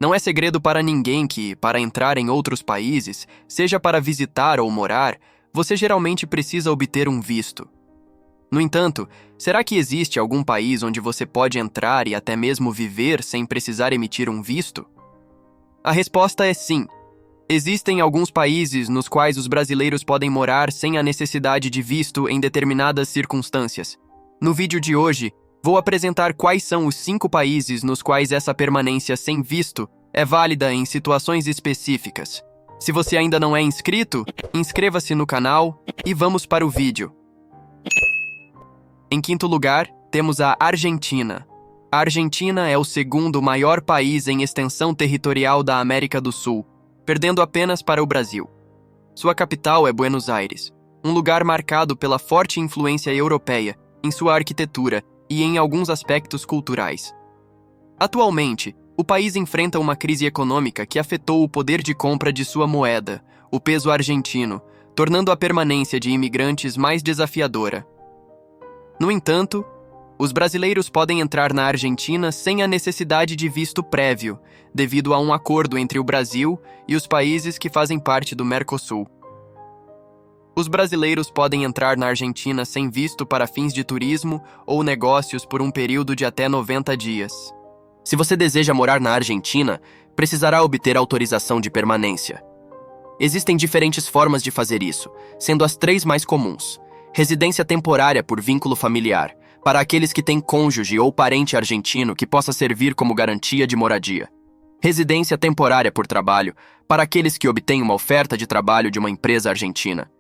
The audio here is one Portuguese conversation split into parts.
Não é segredo para ninguém que, para entrar em outros países, seja para visitar ou morar, você geralmente precisa obter um visto. No entanto, será que existe algum país onde você pode entrar e até mesmo viver sem precisar emitir um visto? A resposta é sim. Existem alguns países nos quais os brasileiros podem morar sem a necessidade de visto em determinadas circunstâncias. No vídeo de hoje, vou apresentar quais são os 5 países nos quais essa permanência sem visto é válida em situações específicas. Se você ainda não é inscrito, inscreva-se no canal e vamos para o vídeo. Em quinto lugar, temos a Argentina. A Argentina é o segundo maior país em extensão territorial da América do Sul, perdendo apenas para o Brasil. Sua capital é Buenos Aires, um lugar marcado pela forte influência europeia em sua arquitetura e em alguns aspectos culturais. Atualmente, o país enfrenta uma crise econômica que afetou o poder de compra de sua moeda, o peso argentino, tornando a permanência de imigrantes mais desafiadora. No entanto, os brasileiros podem entrar na Argentina sem a necessidade de visto prévio, devido a um acordo entre o Brasil e os países que fazem parte do Mercosul. Os brasileiros podem entrar na Argentina sem visto para fins de turismo ou negócios por um período de até 90 dias. Se você deseja morar na Argentina, precisará obter autorização de permanência. Existem diferentes formas de fazer isso, sendo as 3 mais comuns: residência temporária por vínculo familiar, para aqueles que têm cônjuge ou parente argentino que possa servir como garantia de moradia. Residência temporária por trabalho, para aqueles que obtêm uma oferta de trabalho de uma empresa argentina.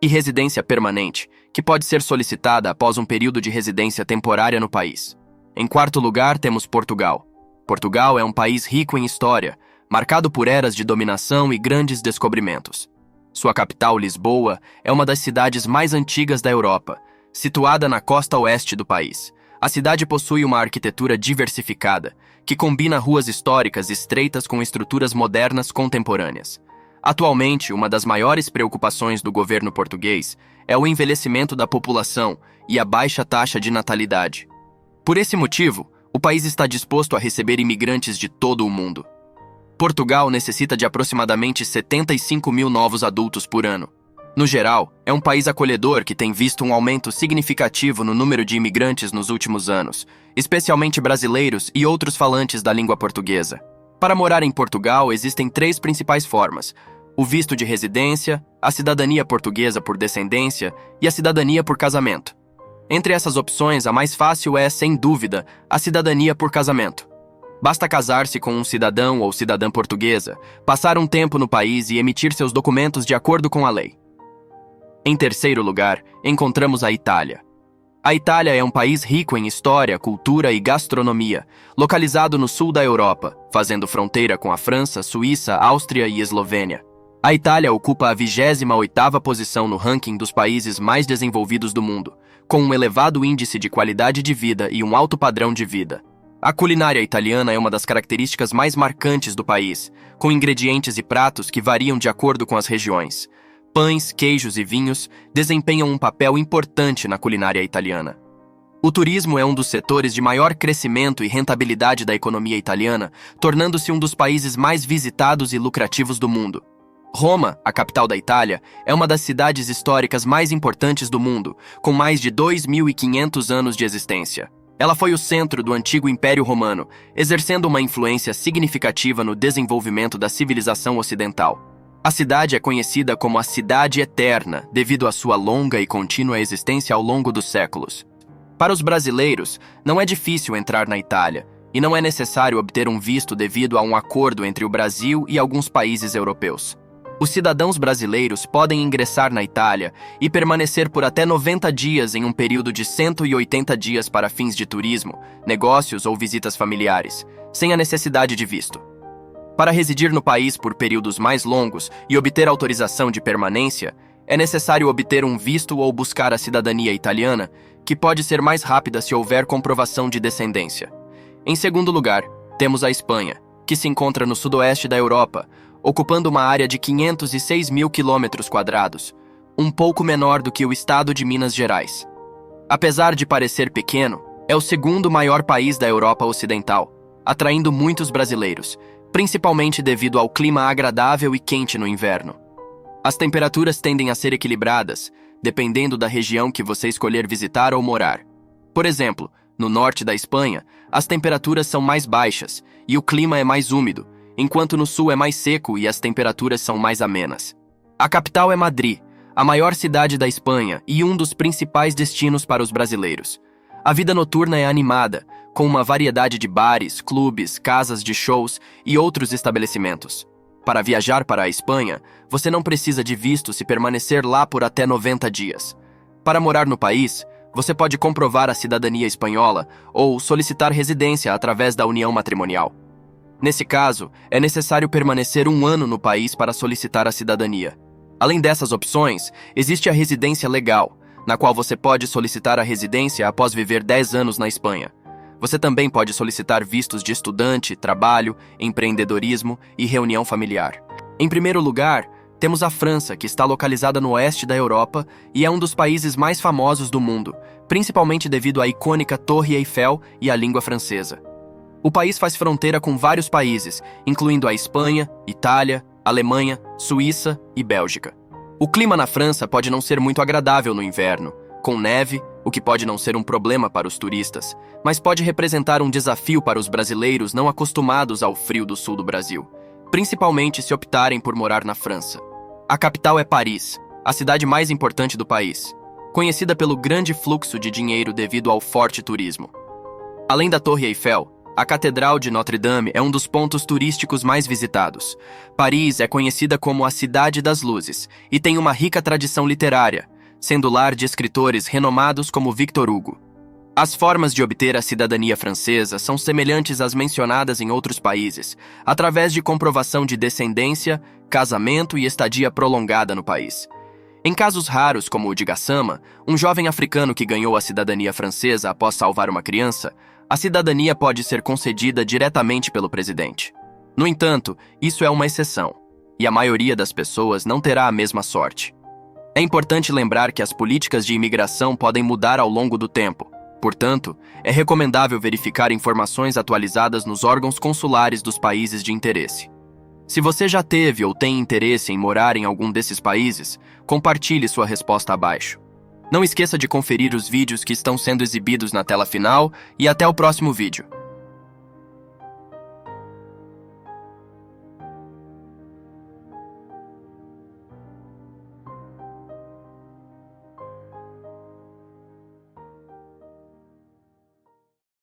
E residência permanente, que pode ser solicitada após um período de residência temporária no país. Em quarto lugar, temos Portugal. Portugal é um país rico em história, marcado por eras de dominação e grandes descobrimentos. Sua capital, Lisboa, é uma das cidades mais antigas da Europa, situada na costa oeste do país. A cidade possui uma arquitetura diversificada, que combina ruas históricas estreitas com estruturas modernas contemporâneas. Atualmente, uma das maiores preocupações do governo português é o envelhecimento da população e a baixa taxa de natalidade. Por esse motivo, o país está disposto a receber imigrantes de todo o mundo. Portugal necessita de aproximadamente 75 mil novos adultos por ano. No geral, é um país acolhedor que tem visto um aumento significativo no número de imigrantes nos últimos anos, especialmente brasileiros e outros falantes da língua portuguesa. Para morar em Portugal, existem 3 principais formas: o visto de residência, a cidadania portuguesa por descendência e a cidadania por casamento. Entre essas opções, a mais fácil é, sem dúvida, a cidadania por casamento. Basta casar-se com um cidadão ou cidadã portuguesa, passar um tempo no país e emitir seus documentos de acordo com a lei. Em terceiro lugar, encontramos a Itália. A Itália é um país rico em história, cultura e gastronomia, localizado no sul da Europa, fazendo fronteira com a França, Suíça, Áustria e Eslovênia. A Itália ocupa a 28ª posição no ranking dos países mais desenvolvidos do mundo, com um elevado índice de qualidade de vida e um alto padrão de vida. A culinária italiana é uma das características mais marcantes do país, com ingredientes e pratos que variam de acordo com as regiões. Pães, queijos e vinhos desempenham um papel importante na culinária italiana. O turismo é um dos setores de maior crescimento e rentabilidade da economia italiana, tornando-se um dos países mais visitados e lucrativos do mundo. Roma, a capital da Itália, é uma das cidades históricas mais importantes do mundo, com mais de 2.500 anos de existência. Ela foi o centro do antigo Império Romano, exercendo uma influência significativa no desenvolvimento da civilização ocidental. A cidade é conhecida como a Cidade Eterna, devido à sua longa e contínua existência ao longo dos séculos. Para os brasileiros, não é difícil entrar na Itália, e não é necessário obter um visto devido a um acordo entre o Brasil e alguns países europeus. Os cidadãos brasileiros podem ingressar na Itália e permanecer por até 90 dias em um período de 180 dias para fins de turismo, negócios ou visitas familiares, sem a necessidade de visto. Para residir no país por períodos mais longos e obter autorização de permanência, é necessário obter um visto ou buscar a cidadania italiana, que pode ser mais rápida se houver comprovação de descendência. Em segundo lugar, temos a Espanha, que se encontra no sudoeste da Europa, ocupando uma área de 506 mil quilômetros quadrados, um pouco menor do que o estado de Minas Gerais. Apesar de parecer pequeno, é o segundo maior país da Europa Ocidental, atraindo muitos brasileiros, principalmente devido ao clima agradável e quente no inverno. As temperaturas tendem a ser equilibradas, dependendo da região que você escolher visitar ou morar. Por exemplo, no norte da Espanha, as temperaturas são mais baixas e o clima é mais úmido, enquanto no sul é mais seco e as temperaturas são mais amenas. A capital é Madrid, a maior cidade da Espanha e um dos principais destinos para os brasileiros. A vida noturna é animada, com uma variedade de bares, clubes, casas de shows e outros estabelecimentos. Para viajar para a Espanha, você não precisa de visto se permanecer lá por até 90 dias. Para morar no país, você pode comprovar a cidadania espanhola ou solicitar residência através da união matrimonial. Nesse caso, é necessário permanecer 1 ano no país para solicitar a cidadania. Além dessas opções, existe a residência legal, na qual você pode solicitar a residência após viver 10 anos na Espanha. Você também pode solicitar vistos de estudante, trabalho, empreendedorismo e reunião familiar. Em primeiro lugar, temos a França, que está localizada no oeste da Europa e é um dos países mais famosos do mundo, principalmente devido à icônica Torre Eiffel e à língua francesa. O país faz fronteira com vários países, incluindo a Espanha, Itália, Alemanha, Suíça e Bélgica. O clima na França pode não ser muito agradável no inverno, com neve, o que pode não ser um problema para os turistas, mas pode representar um desafio para os brasileiros não acostumados ao frio do sul do Brasil, principalmente se optarem por morar na França. A capital é Paris, a cidade mais importante do país, conhecida pelo grande fluxo de dinheiro devido ao forte turismo. Além da Torre Eiffel, a Catedral de Notre-Dame é um dos pontos turísticos mais visitados. Paris é conhecida como a Cidade das Luzes e tem uma rica tradição literária, sendo lar de escritores renomados como Victor Hugo. As formas de obter a cidadania francesa são semelhantes às mencionadas em outros países, através de comprovação de descendência, casamento e estadia prolongada no país. Em casos raros, como o de Gassama, um jovem africano que ganhou a cidadania francesa após salvar uma criança, a cidadania pode ser concedida diretamente pelo presidente. No entanto, isso é uma exceção, e a maioria das pessoas não terá a mesma sorte. É importante lembrar que as políticas de imigração podem mudar ao longo do tempo. Portanto, é recomendável verificar informações atualizadas nos órgãos consulares dos países de interesse. Se você já teve ou tem interesse em morar em algum desses países, compartilhe sua resposta abaixo. Não esqueça de conferir os vídeos que estão sendo exibidos na tela final e até o próximo vídeo.